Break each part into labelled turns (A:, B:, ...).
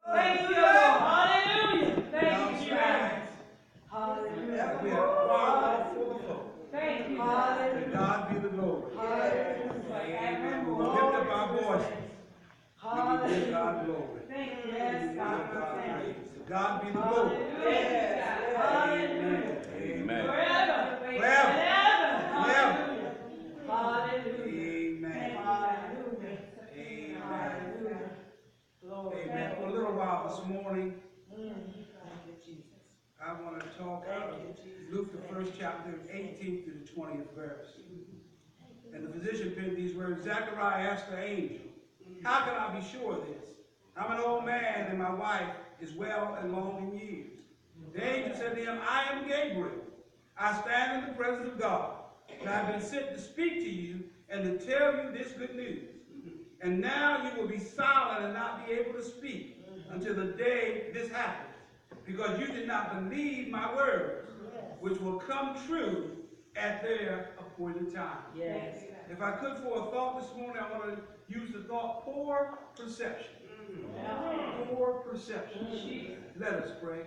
A: Thank you, Lord. Hallelujah. Thank you, Jesus. Hallelujah.
B: We have choir for the folk.
A: Thank you.
B: To God be the glory. Amen. We will lift up our voices. We can give God glory.
A: Thank you. Yes, God.
B: Give God praise. To God be the glory. Amen. Amen.
A: Forever.
B: Forever. Forever.
A: Hallelujah.
B: Amen.
A: Hallelujah.
B: Amen.
A: Glory.
B: Amen. For a little while this morning,
A: Thank you, Jesus.
B: I want to talk out of Luke, the first chapter, 18th to the 20th verse. And the physician penned these words. Zechariah asked the angel, how can I be sure of this? I'm an old man and my wife is well and long in years. The angel said to him, I am Gabriel. I stand in the presence of God, and I've been sent to speak to you and to tell you this good news. And now you will be silent and not be able to speak until the day this happens, because you did not believe my words, which will come true at their appointed time.
A: Yes.
B: If I could, for a thought this morning, I want to use the thought poor perception. Poor perception. Let us pray.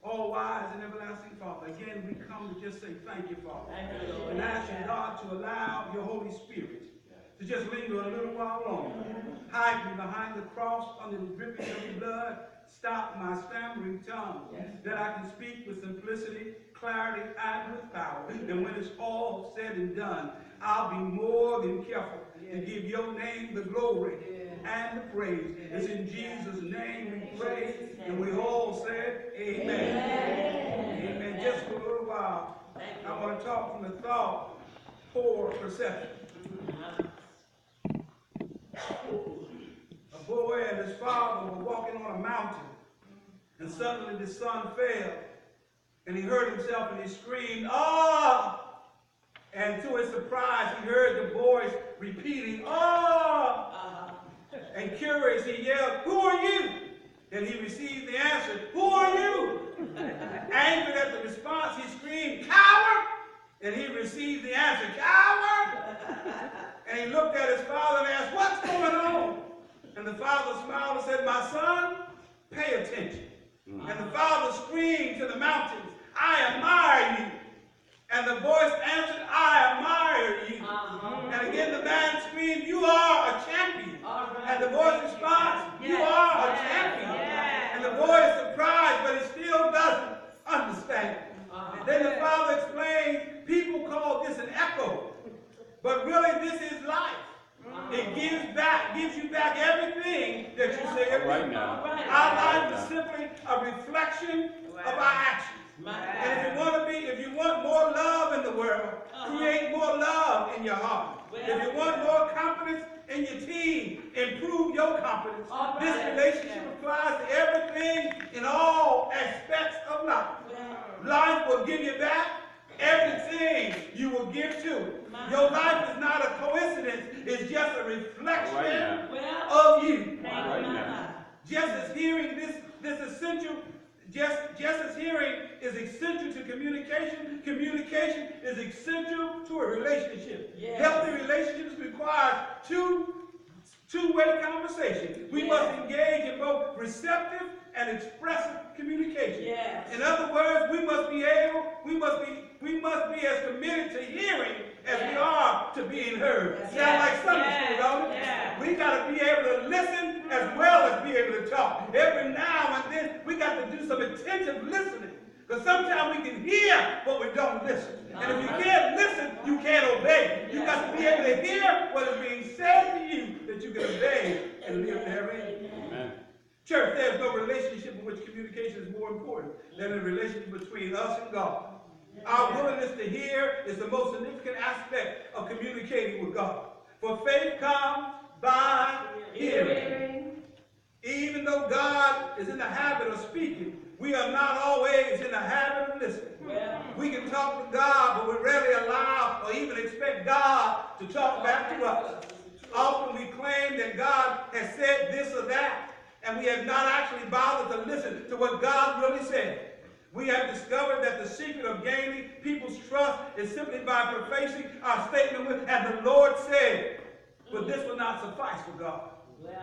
B: All wise and everlasting Father, again we come to just say thank you, Father. And ask you, God, to allow your Holy Spirit to just linger a little while longer. Hide me behind the cross under the dripping of your blood. Stop my stammering tongue, that I can speak with simplicity, clarity, and with power. And when it's all said and done, I'll be more than careful to give your name the glory and the praise. It's in Jesus' name we pray, and we all said amen. Amen. Just for a little while, I want to talk from the thought, poor perception. A boy and his father were walking on a mountain, and suddenly the sun fell, and he heard himself and he screamed, "Ah!" And to his surprise, he heard the voice repeating, "Ah!" And curious, he yelled, "Who are you?" And he received the answer, "Who are you?" Angered at the response, he screamed, "Coward!" And he received the answer, "Coward!" And he looked at his father and asked, "What's going on?" And the father smiled and said, "My son, pay attention." And the father screamed to the mountains, "I admire you." And the voice answered, "I admire you." And again the man screamed, "You are a champion." And the voice responds, "You are a champion." And the boy is surprised, but he still doesn't understand. Then the father explained, "People call this an echo, but really this is life. It gives you back everything that you say every
C: right now.
B: Our life is simply a reflection of our actions. And if you want more love in the world, create more love in your heart. If you want more confidence in your team, improve your confidence. This relationship applies to everything in all aspects of life. Life will give you back everything you will give to it. Your life is not a coincidence, it's just a reflection of you. Just as hearing this essential, just as hearing is essential to communication, communication is essential to a relationship. Healthy relationships require two-way conversation. We must engage in both receptive and expressive communication. In other words, we must be as committed to hearing as we are to being heard. Sound like Sunday school, don't it? We got to be able to listen as well as be able to talk. Every now and then, we got to do some attentive listening. Because sometimes we can hear, but we don't listen. And if you can't listen, you can't obey. You got to be able to hear what is being said to you that you can obey and live therein. Amen. Church, there's no relationship in which communication is more important than a relationship between us and God. Our willingness to hear is the most significant aspect of communicating with God. For faith comes by hearing. Even though God is in the habit of speaking, we are not always in the habit of listening. We can talk to God, but we rarely allow or even expect God to talk back to us. Often we claim that God has said this or that, and we have not actually bothered to listen to what God really said. We have discovered that the secret of gaining people's trust is simply by prefacing our statement with, "And the Lord said." But this will not suffice for God.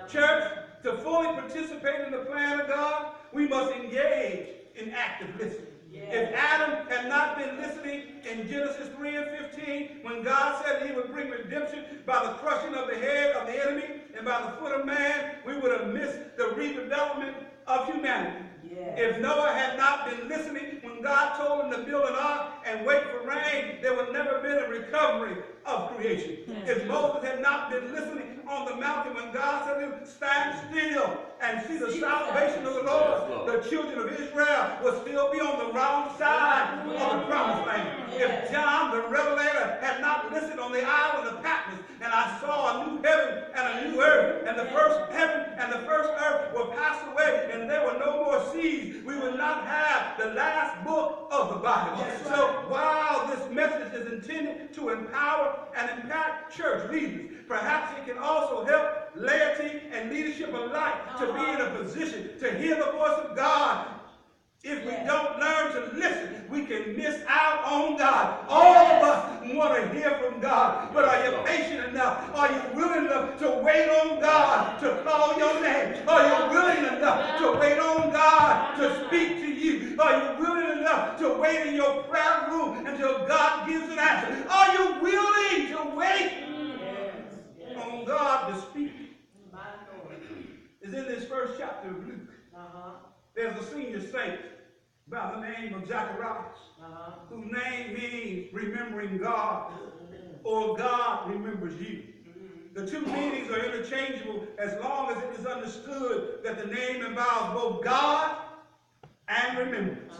B: Church, To fully participate in the plan of God, we must engage in active listening.
A: Yes.
B: If Adam had not been listening in Genesis 3 and 15, when God said that he would bring redemption by the crushing of the head of the enemy and by the foot of man, we would have missed the redevelopment of humanity.
A: Yes.
B: If Noah had not been listening when God told him to build an ark and wait for rain, there would never have been a recovery of creation.
A: Yes.
B: If Moses had not been listening on the mountain when God said to him, stand still and see the salvation of the Lord, the children of Israel would still be on the wrong side of the promised land. If John the Revelator had not listened on the island of Patmos, and I saw a new heaven and a new earth, and the first heaven and the first earth were passed away, and there were no more seas, we would not have the last book of the Bible. So while this message is intended to empower and impact church leaders, perhaps it can also help laity and leadership alike to be in a position to hear the voice of God. If we don't learn to listen, we can miss out on God. All of us want to hear from God, but are you patient enough? Are you willing enough to wait on God to call your name? Are you willing enough to wait on God to speak to you? Are you willing enough to wait in your prayer room until God gives an answer? Are you willing to wait on God to speak? It's in this first chapter of Luke. There's a senior saint by the name of Zacharias, whose name means remembering God, or God remembers you. The two meanings are interchangeable as long as it is understood that the name involves both God and remembrance.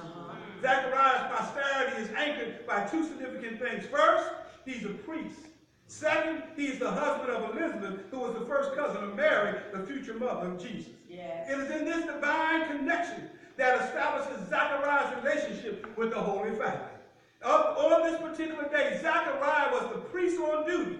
B: Zacharias' posterity is anchored by two significant things. First, he's a priest. Second, he's the husband of Elizabeth, who was the first cousin of Mary, the future mother of Jesus.
A: Yes.
B: It is in this divine connection that establishes Zacharias' relationship with the Holy Family. On this particular day, Zachariah was the priest on duty.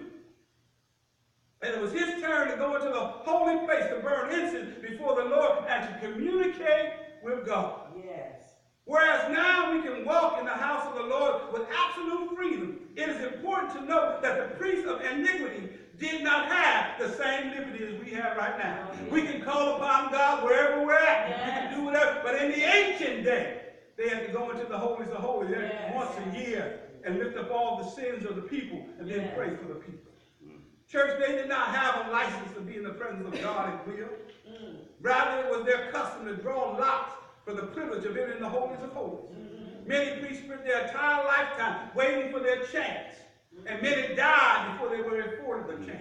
B: And it was his turn to go into the holy place to burn incense before the Lord and to communicate with God.
A: Yes.
B: Whereas now we can walk in the house of the Lord with absolute freedom, it is important to note that the priest of iniquity did not have the same liberty as we have right now. We can call upon God wherever we're at. We can do whatever. But in the ancient day, they had to go into the holies of holies once a year and lift up all the sins of the people and then pray for the people. Church, they did not have a license to be in the presence of God at will. Rather, it was their custom to draw lots for the privilege of entering the holies of holies. Many priests spent their entire lifetime waiting for their chance, and many died before they were afforded the chance.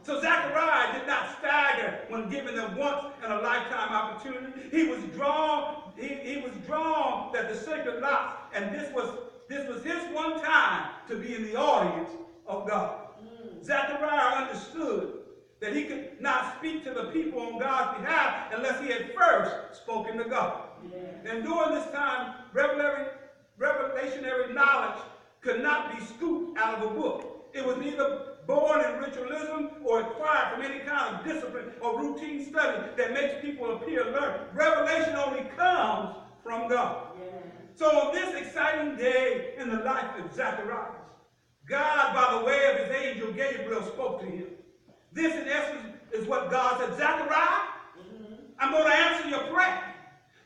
B: So Zechariah did not stagger when given a once in a lifetime opportunity. He was drawn that the sacred lots, and this was his one time to be in the audience of God. Zechariah understood that he could not speak to the people on God's behalf unless he had first spoken to God. And during this time, revelationary knowledge could not be scooped out of a book. It was neither born in ritualism or acquired from any kind of discipline or routine study that makes people appear learned. Revelation only comes from God. So on this exciting day in the life of Zacharias, God, by the way of his angel Gabriel, spoke to him. This, in essence, is what God said. Zechariah, I'm going to answer your prayer.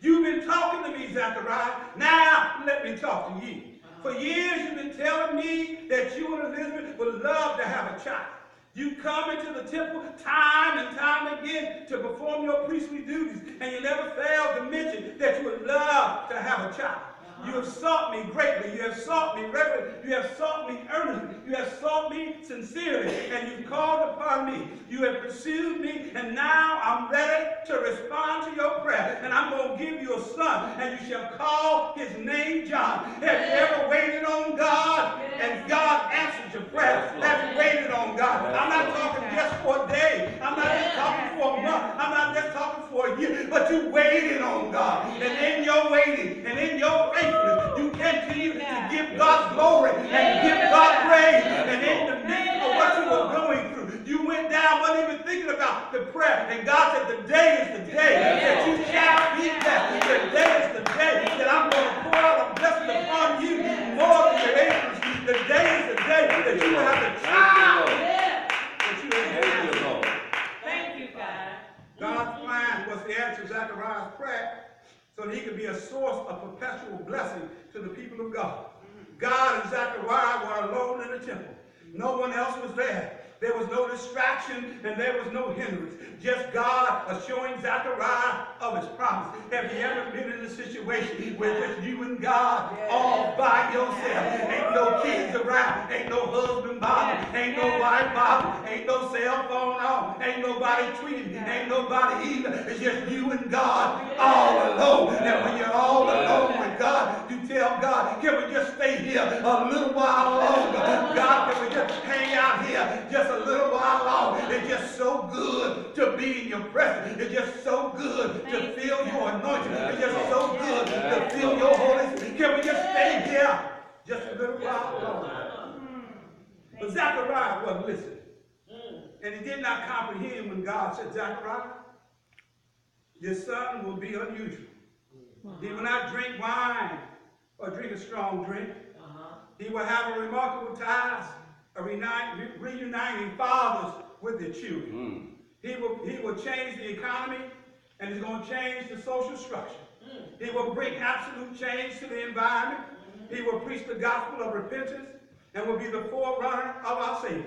B: You've been talking to me, Zechariah. Now, let me talk to you. For years, you've been telling me that you and Elizabeth would love to have a child. You come into the temple time and time again to perform your priestly duties, and you never failed to mention that you would love to have a child. You have sought me greatly. You have sought me regularly. You have sought me earnestly. You have sought me sincerely. And you've called upon me. You have pursued me. And now I'm ready to respond to your prayer. And I'm going to give you a son. And you shall call his name John. Have you ever waited on God? And God answered your prayer. Have you waited on God? I'm not talking just for a day. I'm not just talking for a month. I'm not just talking for a year. But you waited on God. And in your waiting and in your faith, you continue to give God glory and give God praise. And in the midst of what you were going through, you went down, wasn't even thinking about the prayer. And God said, the day is the day that you shall be blessed. The day is the day that I'm going to pour out a blessing upon you more than your neighbors. The day is the day that you will have a child. That you have.
A: Thank you, God.
B: God Zechariah's prayer so that he could be a source of perpetual blessing to the people of God. God and Zechariah were alone in the temple. No one else was there. There was no distraction and there was no hindrance. Just God assuring Zechariah of his promise. Have you ever been in a situation where just you and God all by yourself? Ain't no kids around. Ain't no husband bothering. Ain't no wife bothering. Ain't no cell phone on. Ain't nobody tweeting. Ain't nobody either. It's just you and God all alone. And when you're all alone with God, you tell God, can we just stay here a little while longer? God, can we just hang out here just a little while longer? It's just so good to be in your presence. It's just so good to feel your anointing. It's just so good to feel your Holy Spirit. Can we just stay here just a little while longer? But Zechariah wasn't listening. And he did not comprehend when God said, Zechariah, your son will be unusual. He will not drink wine or drink a strong drink. He will have a remarkable task of reuniting fathers with their children. He will change the economy, and he's going to change the social structure. He will bring absolute change to the environment. He will preach the gospel of repentance and will be the forerunner of our Savior.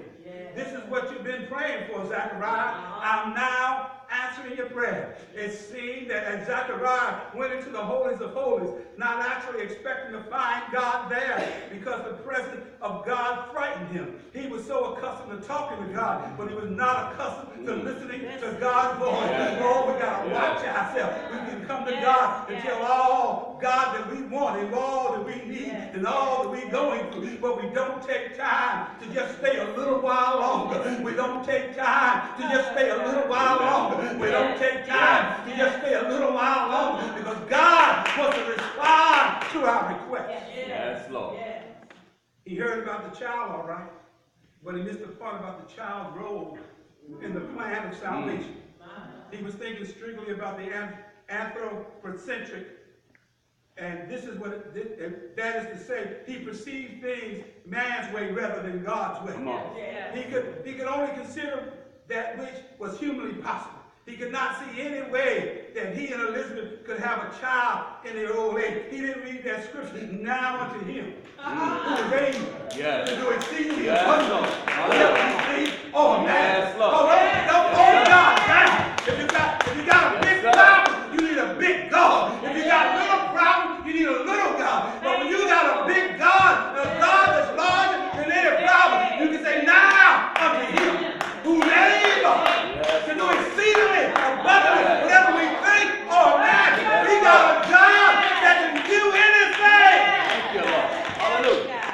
B: This is what you've been praying for, Zechariah. I'm now answering your prayer. It seemed that as Zechariah went into the holies of holies, not actually expecting to find God there because the presence of God frightened him. He was so accustomed to talking to God, but he was not accustomed to listening to God's voice. Oh, we got to watch ourselves. We can come to God and tell all God that we want and all that we need and all that we're going through, but we don't take time to just stay a little while longer. We don't take time to just stay a little while longer. We don't take time to just stay a little while longer because God wants to respond to our request.
C: Yes, Lord.
B: He heard about the child, all right, but he missed the part about the child's role in the plan of salvation. He was thinking strictly about the anthropocentric, and this is what that is to say, he perceived things man's way rather than God's way. He could only consider that which was humanly possible. He could not see any way that he and Elizabeth could have a child in their old age. He didn't read that scripture. Now unto him who is able to do exceedingly abundantly. Oh, man. Oh, God. Now, if you got a big problem, you need a big God. If you got a little problem, you need a little God. But when you got a big God, a God that's larger than any problem, you can say, now unto him who is able to do exceedingly abundantly whatever we think or imagine. We got a God that can do anything.
C: Thank you, Lord. Hallelujah.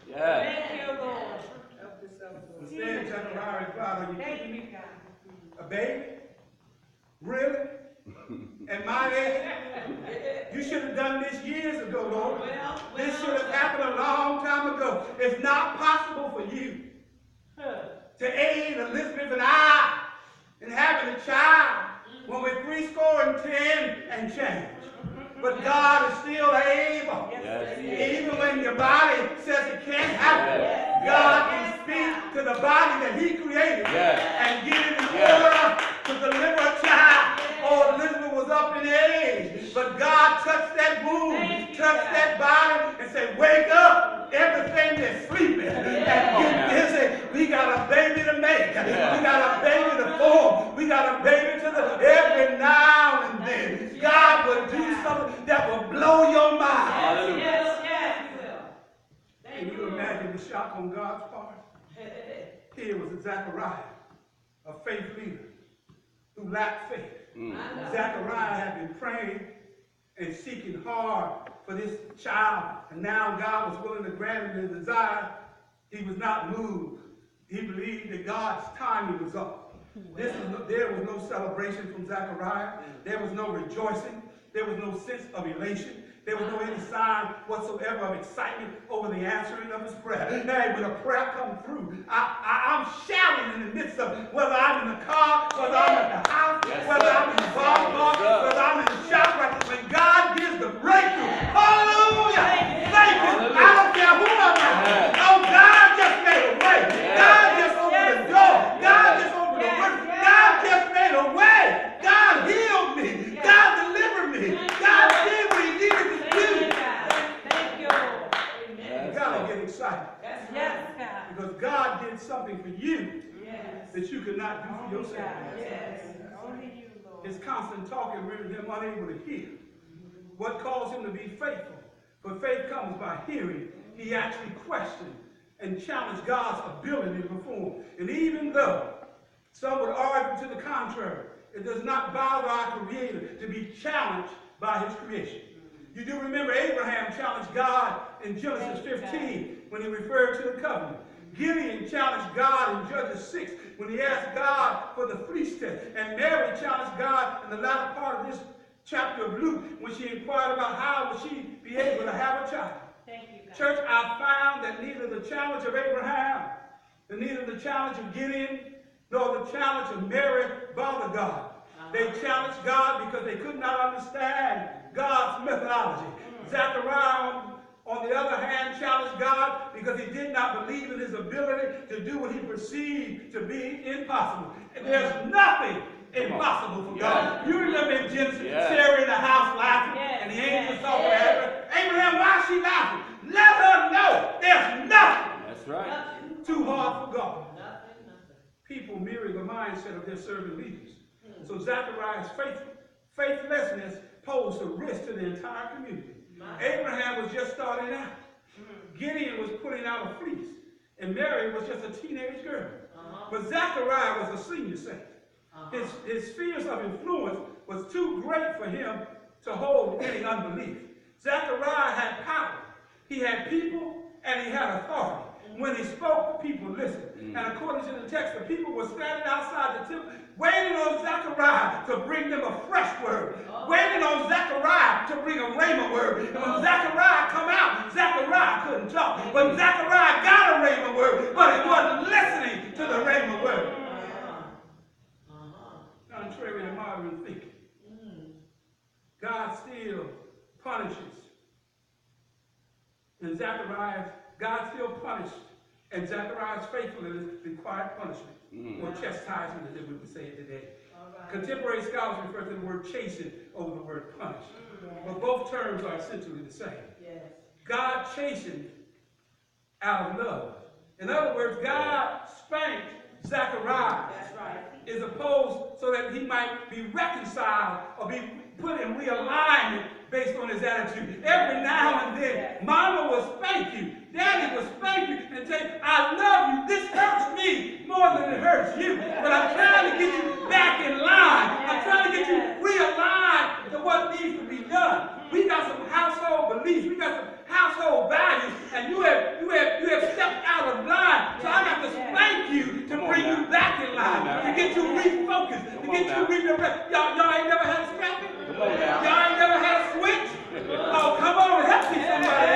C: Yeah.
A: Thank you, Lord.
B: Instead, Zechariah replied, are you kidding me? A baby? Really? At my age? You should have done this years ago, Lord. This should have happened a long time ago. It's not possible for you to aid Elizabeth and I in having a child when we're 70 and change. But God is still able. Even when your body says it can't happen, God can speak to the body that he created and get it in order to deliver a child. Oh, Elizabeth was up in age, but God touched that womb, touched that body, and said, wake up, everything that's sleeping, and get busy. We got a baby to make. We got a baby to form. We got a baby to the every now and then. God will do something that will blow your mind.
C: Hallelujah.
A: Yes, he will.
B: Can you imagine the shock on God's part? Here was a Zechariah, a faith leader who lacked faith. Zechariah had been praying and seeking hard for this child, and now God was willing to grant him his desire. He was not moved. He believed that God's timing was up. There was no celebration from Zechariah. There was no rejoicing. There was no sense of elation. There was no any sign whatsoever of excitement over the answering of his prayer. Hey, when a prayer comes through, I'm shouting in the midst of it, whether I'm in the car, whether I'm at the house, whether I'm in the bar, whether I'm in the shop. Right? When God gives the breakthrough, hallelujah! Thank you. I don't care who I'm at. Oh, God just made a way. God just opened the door. God just opened the window. God just made a way. God healed me. something for you that you could not do for yourself.
A: Only you, Lord.
B: His constant talking rendered him unable to hear. What caused him to be faithful? For faith comes by hearing. He actually questioned and challenged God's ability to perform. And even though some would argue to the contrary, it does not bother our Creator to be challenged by his creation. You do remember Abraham challenged God in Genesis 15 when he referred to the covenant. Gideon challenged God in Judges 6 when he asked God for the fleece test. And Mary challenged God in the latter part of this chapter of Luke when she inquired about how would she be able to have a child.
A: Thank you, God.
B: Church, I found that neither the challenge of Abraham, and neither the challenge of Gideon, nor the challenge of Mary bothered God. They challenged God because they could not understand God's methodology. Zechariah, on the other hand, challenged God because he did not believe in his ability to do what he perceived to be impossible. And there's nothing impossible for God. You remember in Genesis, Sarah in the house laughing, and the angels talking to her. Abraham, why is she laughing? Let her know there's nothing.
C: That's right.
B: Too hard for God. People mirror the mindset of their servant leaders. So Zechariah's faithlessness posed a risk to the entire community. Abraham was just starting out. Gideon was putting out a fleece. And Mary was just a teenage girl. But Zechariah was a senior saint. His spheres of influence was too great for him to hold any unbelief. Zechariah had power. He had people and he had authority. When he spoke, the people listened. And according to the text, the people were standing outside the temple, waiting on Zechariah to bring them a fresh word. Waiting on Zechariah to bring a rhema word. And when Zechariah come out, Zechariah couldn't talk. But Zechariah got a rhema word, but he wasn't listening to the rhema word. Contrary to modern thinking, God still punishes. And God still punished. And Zechariah's faithfulness required punishment, or chastisement, as we would say it today. Contemporary scholars refer to the word chasten over the word punish. But both terms are essentially the same. God chastened out of love. In other words, God spanked Zechariah. Is opposed so that he might be reconciled or be put in realignment based on his attitude. Every now and then, Mama will spank you, Daddy will spank you, and say, I love you. This hurts me more than it hurts you. But I'm trying to get you back in line. I'm trying to get you realigned to what needs to be done. We got some household beliefs. We got some household values, and you have stepped out of line. So I got to spank you to bring you back in line, to get you refocused, to get you redirected. Y'all ain't never had a spanking? Y'all ain't never had a switch? Oh, come on, help me somebody.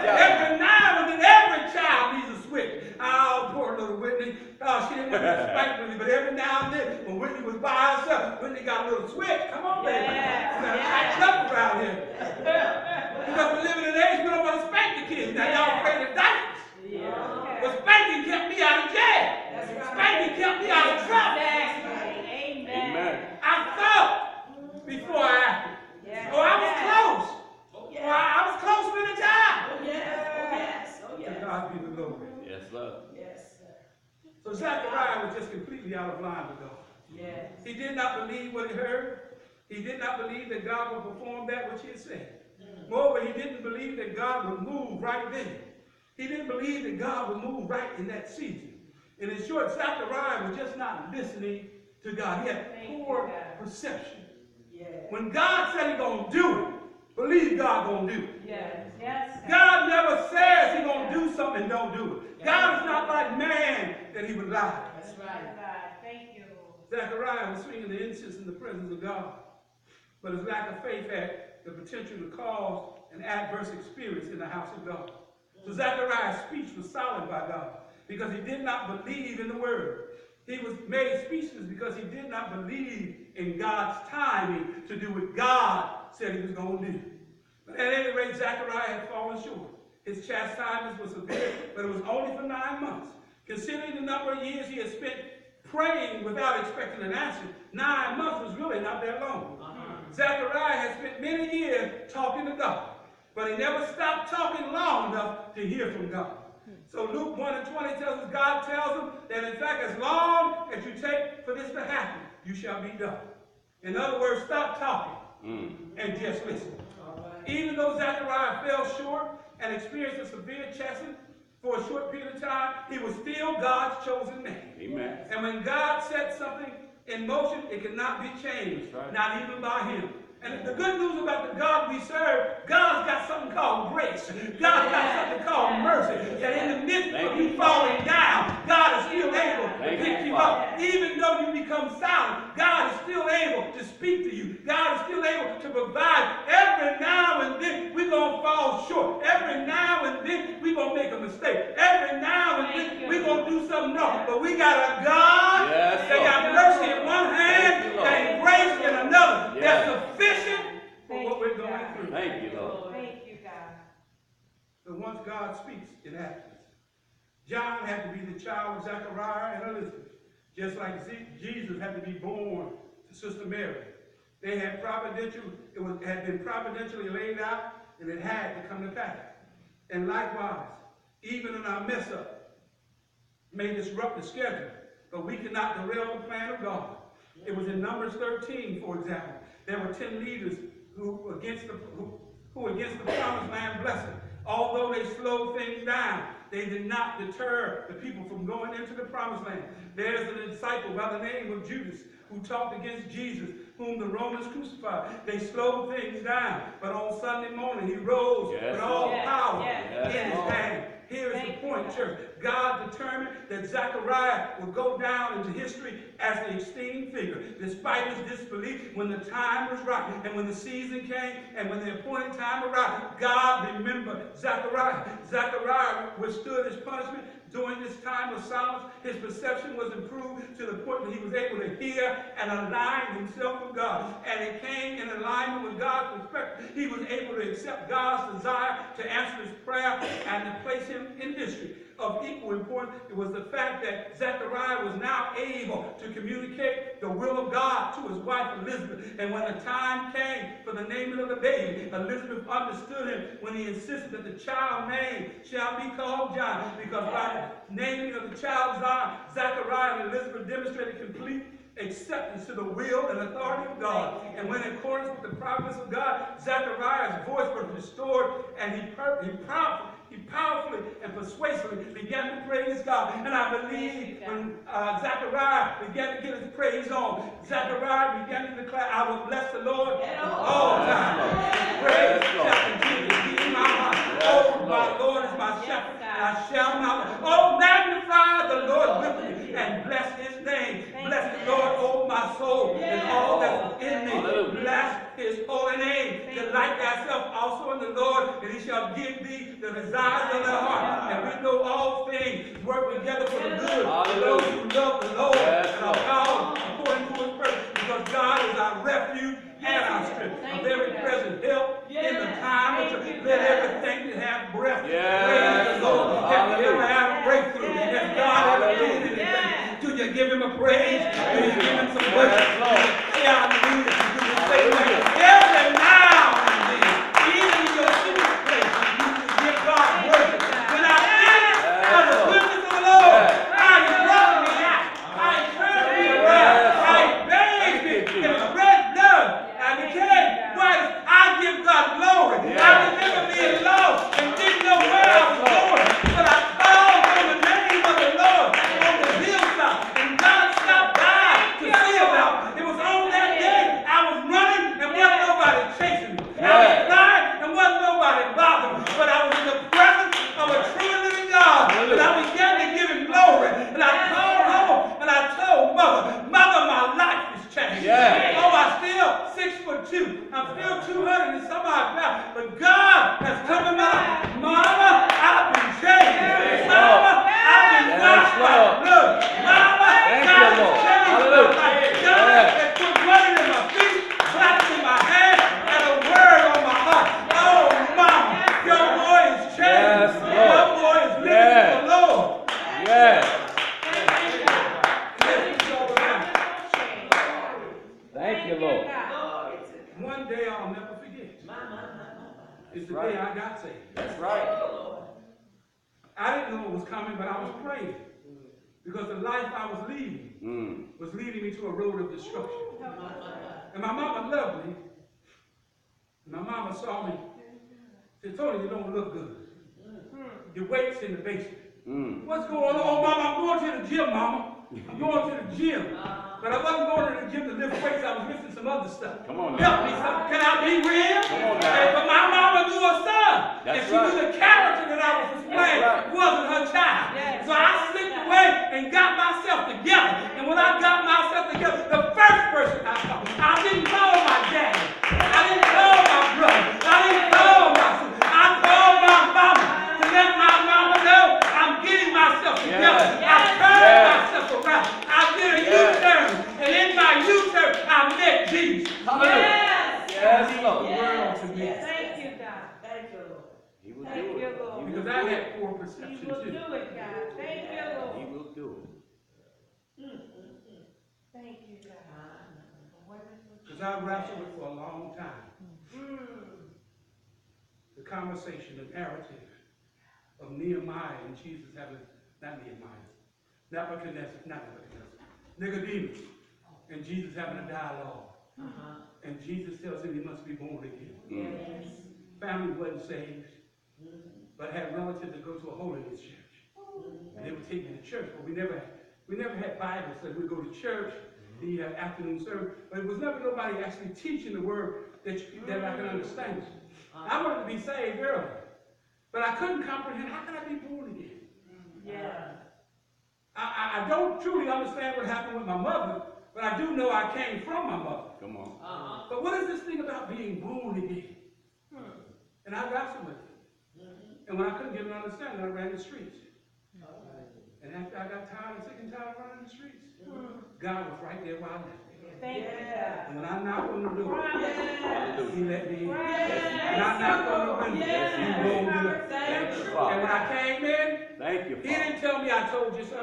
B: Every now and then, every child needs a switch. Oh, poor little Whitney. Oh, she didn't want to spank Whitney, but every now and then, when Whitney was by herself, Whitney got a little switch. Come on, baby. You gotta tighten up around here. Because we live in an age we don't want to spank the kids. Now y'all afraid of diapers. But spanking kept me out of jail. Spanking kept me out of trouble.
C: Amen.
B: I thought before I acted. Oh, I was close. Oh, I was close many times. To God be the glory.
C: Yes, sir.
B: So Zechariah was just completely out of line with God. He did not believe what he heard. He did not believe that God would perform that which he had said. Moreover, he didn't believe that God would move right then. He didn't believe that God would move right in that season. And in short, Zechariah was just not listening to God. He had poor perception. When God said he's going to do it, believe God going to do it. God never says he's going to do something and don't do it. God is not like man that he would lie.
A: That's right. God, thank you.
B: Zechariah was swinging the incense in the presence of God. But his lack of faith had the potential to cause an adverse experience in the house of God. So Zechariah's speech was silent by God because he did not believe in the word. He was made speechless because he did not believe in God's timing to do what God said he was going to do. But at any rate, Zechariah had fallen short. His chastisement was severe, but it was only for 9 months. Considering the number of years he had spent praying without expecting an answer, 9 months was really not that long. Zechariah had spent many years talking to God, but he never stopped talking long enough to hear from God. So Luke 1:20 tells us, God tells them that in fact, as long as you take for this to happen, you shall be done. In other words, stop talking and just listen. Even though Zechariah fell short and experienced a severe chastening for a short period of time, he was still God's chosen man.
D: Amen.
B: And when God set something in motion, it cannot be changed,
D: right.
B: not even by him. And the good news about the God we serve, God's got something called grace. God's got something called mercy. That in the midst of you falling down, God is still able to pick you up. Even though you become silent, God is still able to speak to you. God is still able to provide. Every now and then, we're going to fall short. Every now and then, we're going to make a mistake. Every now and then, we're going to do something wrong. But we got a God that got mercy in one hand and grace in another. That's sufficient for what we're going through.
D: Thank you, Lord.
C: Thank you, God.
B: So once God speaks, it happens. John had to be the child of Zechariah and Elizabeth, just like Jesus had to be born to Sister Mary. They had had been providentially laid out, and it had to come to pass. And likewise, even in our mess up, may disrupt the schedule, but we cannot derail the plan of God. It was in Numbers 13, for example. There were 10 leaders who against the promised land blessing. Although they slowed things down, they did not deter the people from going into the promised land. There's a disciple by the name of Judas who talked against Jesus, whom the Romans crucified. They slowed things down, but on Sunday morning he rose with all power in his hand. Here is the point, church. God determined that Zechariah would go down into history as the esteemed figure, despite his disbelief. When the time was right, and when the season came, and when the appointed time arrived, God remembered Zechariah. Zechariah withstood his punishment. During this time of silence, his perception was improved to the point that he was able to hear and align himself with God. And it came in alignment with God's perspective. He was able to accept God's desire to answer his prayer and to place him in history. Of equal importance, it was the fact that Zechariah was now able to communicate the will of God to his wife Elizabeth. And when the time came for the naming of the baby, Elizabeth understood him when he insisted that the child's name shall be called John, because by the naming of the child John, Zechariah and Elizabeth demonstrated complete acceptance to the will and authority of God. And when in accordance with the providence of God, Zechariah's voice was restored, and he powerfully and persuasively began to praise God. And I believe when Zechariah began to get his praise on, Zechariah began to declare, I will bless the Lord all time. Praise shall continue to be in my heart. Oh, my Lord is my shepherd, and I shall not. Oh, magnify the Lord with me and bless his name. Bless the Lord, oh my soul, and all that's in me. Bless his holy name. Delight thyself also in the Lord, and he shall give thee the desires of thy heart. And we know all things work together for the good of those who love the Lord and are called according to his purpose. Because God is our refuge and our strength, a very present help in the time of trouble. Let everything that have breath praise the Lord. Have you ever had a breakthrough? Has God ever done anything? Do you give him a praise? Do you give him some worship? Say hallelujah. Do you say that? Every now and then, even in your secret place, you can give God worship. When I think of the goodness of the Lord, how he brought me out, how he turned me around, how he bathed me in his red blood, I became white. I give God glory. I remember being lost and didn't know where I was going, but I called on the name of the Lord on the hilltop, and God stopped by to see about me. It was on that day I was running and wasn't nobody chasing me. I was flying and wasn't nobody bothering me, but I was in the presence of a true living God, and I began to give him glory. And I called home and I told Mother, my life has changed. Oh, I'm still 6'2". I'm still 200 and some odd pounds, but God has come in my life. Mama, I've been changed. Mama, I've been washed by the blood. Mama, God has changed my life. God has put money in my feet, claps in my hands, and a word on my heart. Oh, Mama, your boy is changed. Your boy is living for the Lord.
D: Thank you, Lord.
B: One day I'll never forget. It's the day I got saved.
D: That's right.
B: I didn't know it was coming, but I was praying. Because the life I was leading was leading me to a road of destruction. And my mama loved me. My mama saw me. She told me, you don't look good. Your weight's in the basement. What's going on, Mama? I'm going to the gym, Mama. I'm going to the gym. But I wasn't going to the gym to lift weights. I was lifting some other stuff.
D: Come on now.
B: Help me, son. Can I be real?
D: Come on now.
B: But my mama knew her son.
D: That's
B: and she
D: right.
B: knew the character that I was displaying wasn't her child. So I slipped away and got myself together. And when I got myself together, the first person I called, I didn't call my daddy. I didn't call my brother. I didn't call my sister. I called my mama to let my mama know I'm getting myself together. I turned myself around. I did a U-turn. And in my U-turn, I met Jesus.
D: Yes, Lord.
B: The world to me.
C: Thank you, God. Thank you, Lord.
D: He will
C: Thank
D: do
C: you,
D: it.
C: Lord.
B: Because I had poor
C: He
B: perception
C: will
B: too.
C: do it, God. Thank you, Lord.
D: He will do it.
C: Thank you, God.
B: Because I wrestled with it for a long time. The conversation, the narrative of Nehemiah and Jesus having, Nicodemus, and Jesus having a dialogue. And Jesus tells him he must be born again. Family wasn't saved, but had relatives that go to a holiness church. And they would take me to church, but we never had Bible study. We'd go to church, the afternoon service, but it was never nobody actually teaching the word that I can understand. I wanted to be saved early, but I couldn't comprehend, how can I be born again? I don't truly understand what happened with my mother, but I do know I came from my mother.
D: Come on.
B: But what is this thing about being born again? And I wrestled with it. And when I couldn't get an understanding, I ran the streets. And after I got tired and sick and tired of running the streets, God was right there while I left.
C: Thank you, God.
B: And when I knocked on the door,
D: Hallelujah.
B: he let me in.
C: Yes.
B: And I knocked on the window,
C: Yes.
B: he rolled it up.
D: Thank you,
B: And
D: Father.
B: when I came in,
D: Thank you,
B: he
D: Father.
B: didn't tell me I told you so.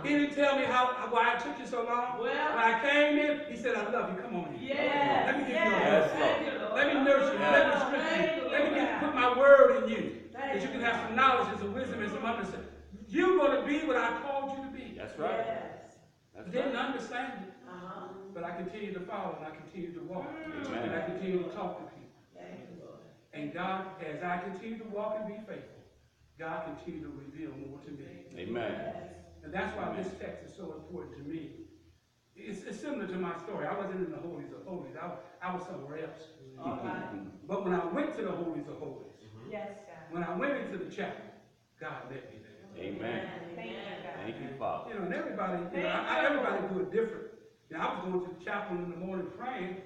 B: He didn't tell me why it took you so long. When I came in, he said, I love you. Come on in. Let me give you a
D: Yes,
B: hug.
D: Lord.
B: Let me nurse you. Let me strengthen you. Let me put my word in you. That you can have some knowledge and some wisdom and some understanding. You're going to be what I called you to be.
D: That's right. That's
B: Didn't
D: right.
B: understand it. But I continue to follow and I continue to walk.
D: Amen.
B: And I continue to talk to people. And God, as I continue to walk and be faithful, God continue to reveal more to me.
D: Amen.
B: And that's why this text is so important to me. It's similar to my story. I wasn't in the holies of holies. I was somewhere else. But when I went to the holies of holies, when I went into the chapel, God met me there.
D: Amen.
C: Thank you, God.
D: Thank you, Father.
B: You know, and everybody, everybody do it different. You know, I was going to the chapel in the morning praying,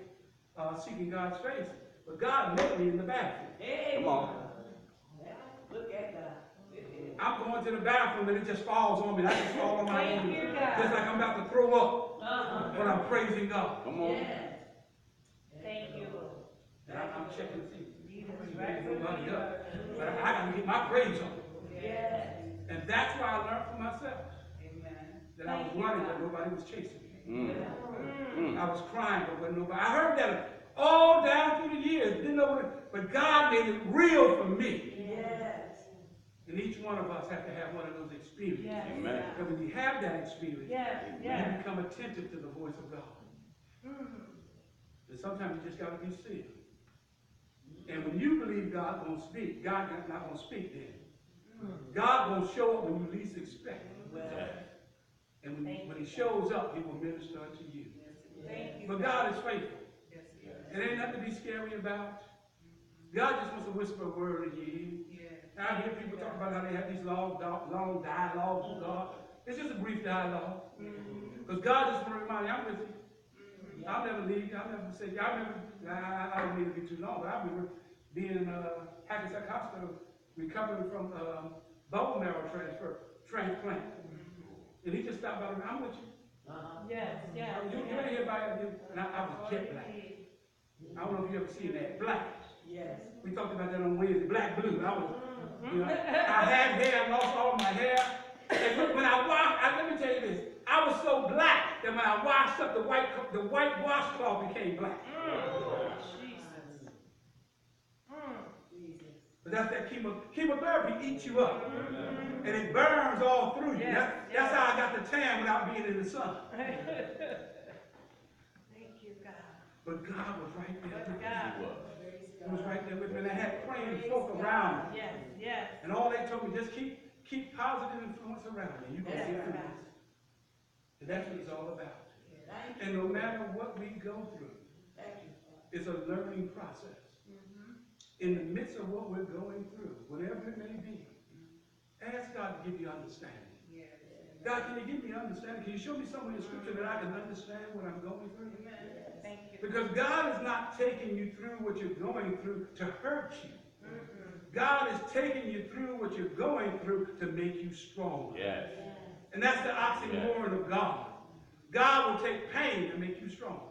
B: seeking God's face. But God met me in the bathroom.
D: Come on.
C: Look at God.
B: I'm going to the bathroom and it just falls on me. I just fall on my
C: Thank
B: knees.
C: you, God.
B: Just like I'm about to throw up when I'm praising God.
D: Come on.
C: Thank you, Lord.
B: And I'm checking to see.
C: Right.
B: Nobody up. But I got to get my praise on.
C: Yes.
B: And that's why I learned for myself. That I was running, but nobody was chasing me. I was crying, but wasn't nobody. I heard that all down through the years. Didn't know what, but God made it real for me. And each one of us have to have one of those experiences.
D: Amen.
B: And when you have that experience, you become attentive to the voice of God. And sometimes you just got to be still. And when you believe God's going to speak, God's not going to speak then. God will show up when you least expect it. And when he shows up, he will minister unto you. But God is faithful. And ain't nothing to be scary about. God just wants to whisper a word in your ear. I hear people talk about how they have these long dialogues with God. It's just a brief dialogue. Because God just want to remind you, I'm with you. I'll never leave you. I'll never say you. I don't mean to be too long, but I remember being in Hackensack Hospital recovering from bone marrow transplant. And he just stopped by me. I'm with you. You ain't here by you. And I was jet black. I don't know if you ever seen that. Black. We talked about that on Wednesday. Black, blue. I was, you know, I had hair. I lost all my hair. And when I washed, let me tell you this. I was so black that when I washed up, the white washcloth became black. But that's that chemotherapy eats you up. And it burns all through you. That's how I got the tan without being in the sun.
C: Thank you, God.
B: But God was right there with me.
D: He was.
B: He was right there with me. And I had praying folk around me.
C: Yes, yes.
B: And all they told me, just keep positive influence around you. You can get through this. And that's what it's all about. And no matter what we go through, it's a learning process. In the midst of what we're going through, whatever it may be, ask God to give you understanding. God, can you give me understanding? Can you show me somewhere in Scripture that I can understand what I'm going through?
C: Thank you.
B: Because God is not taking you through what you're going through to hurt you. God is taking you through what you're going through to make you stronger.
D: Yes.
B: And that's the oxymoron of God. God will take pain to make you stronger.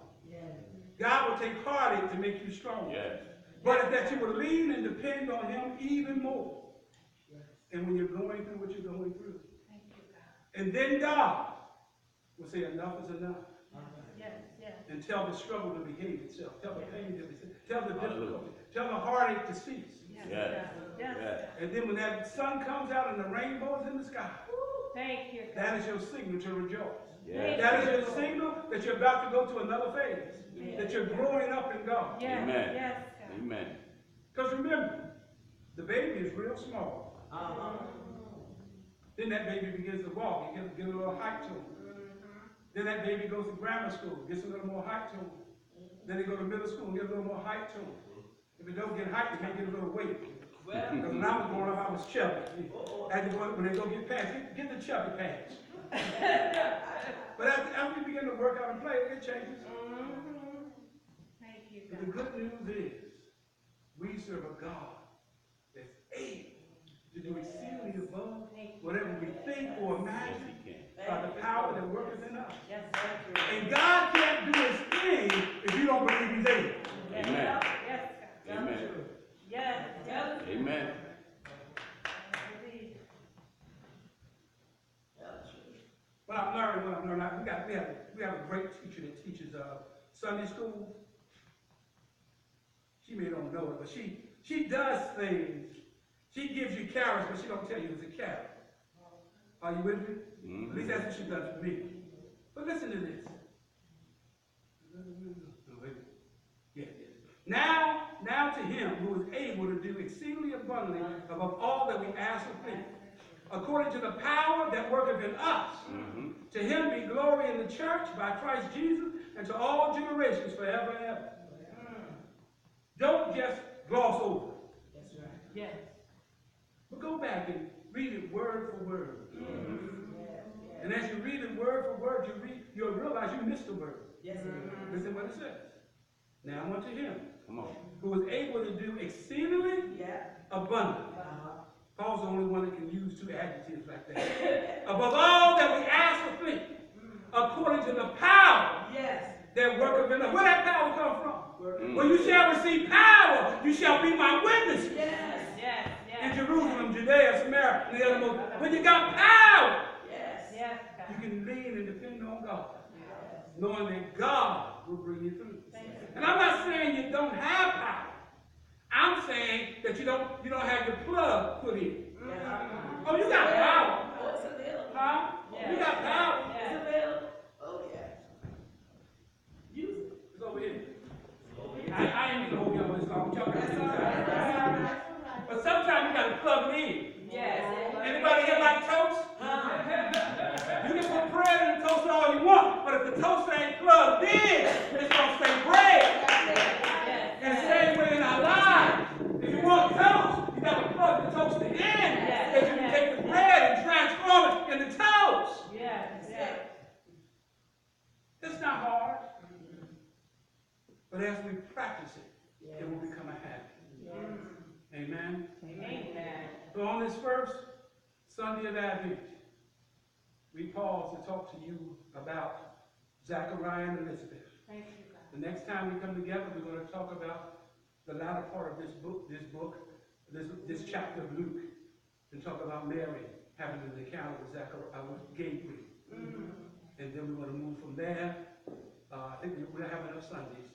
B: God will take heartache to make you stronger.
D: Yes.
B: But it's that you will lean and depend on Him even more. And when you're going through what you're going through.
C: Thank you, God.
B: And then God will say enough is enough.
C: Yes, yes.
B: And tell the struggle to behave itself. Tell the pain to behave. Tell the difficulty. Tell the heartache to cease.
C: Yes,
D: Yes.
C: God. Yes.
D: Yes.
B: And then when that sun comes out and the rainbow is in the sky,
C: Thank you, God.
B: that is your signal to rejoice.
D: Yes.
B: That is your signal that you're about to go to another phase. That you're growing up in God.
C: Yes,
D: Amen.
C: yes, God.
D: Amen.
B: Because remember, the baby is real small. Then that baby begins to walk. You get a little height to him. Then that baby goes to grammar school, gets a little more height to him. Then they go to middle school and get a little more height to him. If it don't get height, they may get a little weight. Because when I was growing up, I was chubby. When they go get pants, get the chubby pants. But after you begin to work out and play, it changes.
C: Thank you,
B: But
C: God.
B: the good news is, we serve a God that's able to do exceedingly above whatever we think or
D: Yes,
B: imagine
D: he can.
B: by the power that worketh in us.
C: Yes, sir.
B: And God can't do His thing if you don't believe He's able.
D: Amen.
C: Yes, God.
D: Amen.
C: Yes, yes.
D: Amen.
C: Indeed.
B: What I've learned, we have a great teacher that teaches Sunday school. She may don't know it, but she does things. She gives you carrots, but she don't tell you it's a carrot. Are you with me?
D: Mm-hmm.
B: At least that's what she does for me. But listen to this. Now to Him who is able to do exceedingly abundantly above all that we ask or think, according to the power that worketh in us.
D: Mm-hmm.
B: To Him be glory in the church by Christ Jesus and to all generations forever and ever. Don't just gloss over it.
C: Yes.
B: But go back and read it word for word. And as you read it word for word, you'll realize you missed a word. Listen what it says. Now unto Him
D: Come on.
B: who is able to do exceedingly abundantly. Paul's the only one that can use two adjectives like that. Above all that we ask or think, according to the power that worketh in us. Where that power come from? When you shall receive power, you shall be my witnesses.
C: Yes.
B: In Jerusalem, Judea, Samaria, and the other most. When you got power,
C: Yes, God.
B: you can lean and depend on God, knowing that God will bring you through. And I'm not saying you don't have power. I'm saying that you don't have your plug put in. Oh, you got power. Huh? You got power. Use it. It's over here. I ain't gonna hold y'all this long. Y'all got to But sometimes you gotta plug it in. Anybody here like toast? You can put bread in the toaster all you want, but if the toaster ain't plugged in, it's gonna stay bread. And the same way in our lives. If you want toast, you gotta plug the toaster in. That you can take the bread and transform it into toast. It's not hard. But as we practice it, it will become a habit. Amen. So on this first Sunday of Advent, we pause to talk to you about Zachariah and Elizabeth. The next time we come together, we're going to talk about the latter part of this chapter of Luke, and talk about Mary having an encounter with Zachariah, with Gabriel. And then we're going to move from there. I think we'll have enough Sundays.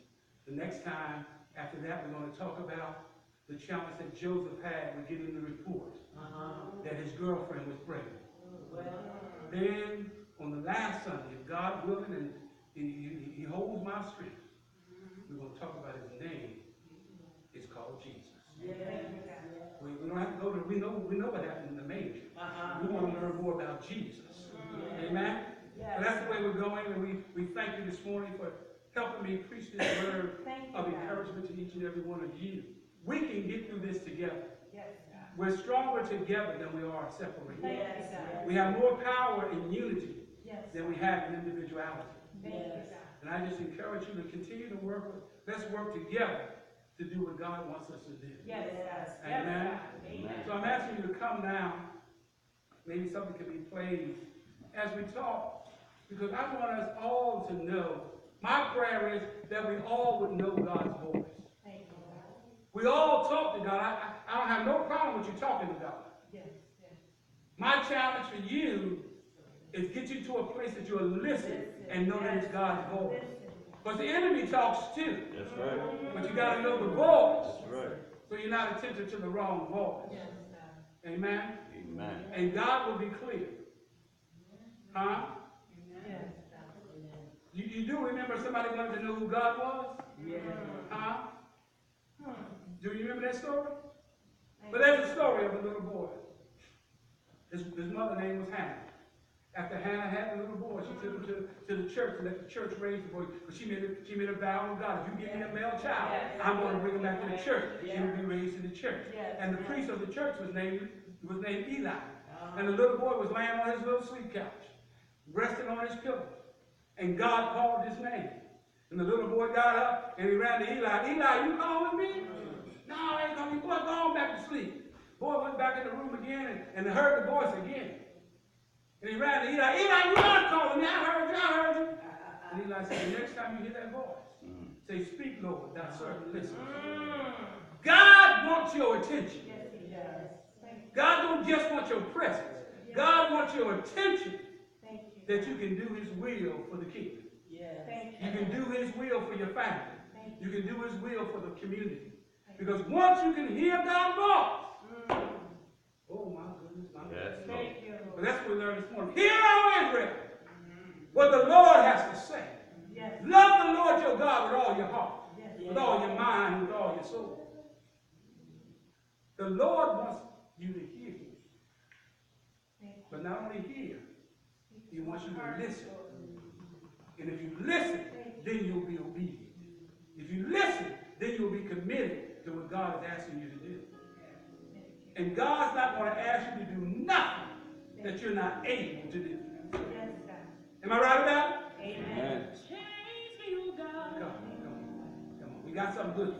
B: The next time, after that, we're going to talk about the challenge that Joseph had with getting the report that his girlfriend was pregnant. Then, on the last Sunday, if God willing, and he holds my strength, we're going to talk about his name. It's called Jesus. We don't have to go to, we know what happened in the manger. We want to learn more about Jesus. Amen? And that's the way we're going, and we thank you this morning for helping me preach this word of encouragement to each and every one of you. We can get through this together. We're stronger together than we are separated. We have more power in unity than we have in individuality. And I just encourage you to continue to work. Let's work together to do what God wants us to do. Amen. So I'm asking you to come now. Maybe something can be played as we talk, because I want us all to know. My prayer is that we all would know God's voice. We all talk to God. I don't have no problem with you talking to God. My challenge for you is get you to a place that you'll listen and know that it's God's voice. Because the enemy talks too.
D: That's right.
B: But you got to know the voice.
D: That's right.
B: So you're not attentive to the wrong voice. Amen?
D: Amen.
B: And God will be clear. Huh? You do remember somebody wanted to know who God was? Huh? Do you remember that story? But there's a story of a little boy. His mother's name was Hannah. After Hannah had the little boy, she took him to the church and let the church raise the boy. But she made a vow with God. If you give me a male child, I'm going to bring him back to the church. He will be raised in the church. And the priest of the church was named Eli. And the little boy was laying on his little sleep couch, resting on his pillow. And God called his name. And the little boy got up and he ran to Eli. Eli, you calling me? No, I ain't calling you. Boy, go on back to sleep. Boy went back in the room again and heard the voice again. And he ran to Eli. Eli, you not calling me. I heard you. And Eli said, the next time you hear that voice, say, speak, Lord, thy servant listens. God wants your attention. God don't just want your presence. God wants your attention that you can do his will for the kingdom. You can do his will for your family. You can do his will for the community. Because once you can hear God's voice, oh my goodness, my goodness. But that's what we learned this morning. Hear, O Israel, what the Lord has to say. Love the Lord your God with all your heart, with all your mind, with all your soul. The Lord wants you to hear him. But not only hear, he wants you to listen. And if you listen, then you'll be obedient. If you listen, then you'll be committed to what God is asking you to do. And God's not going to ask you to do nothing that you're not able to do. Am I right about it?
A: Amen. Change me, oh God.
B: Come on. We got something good.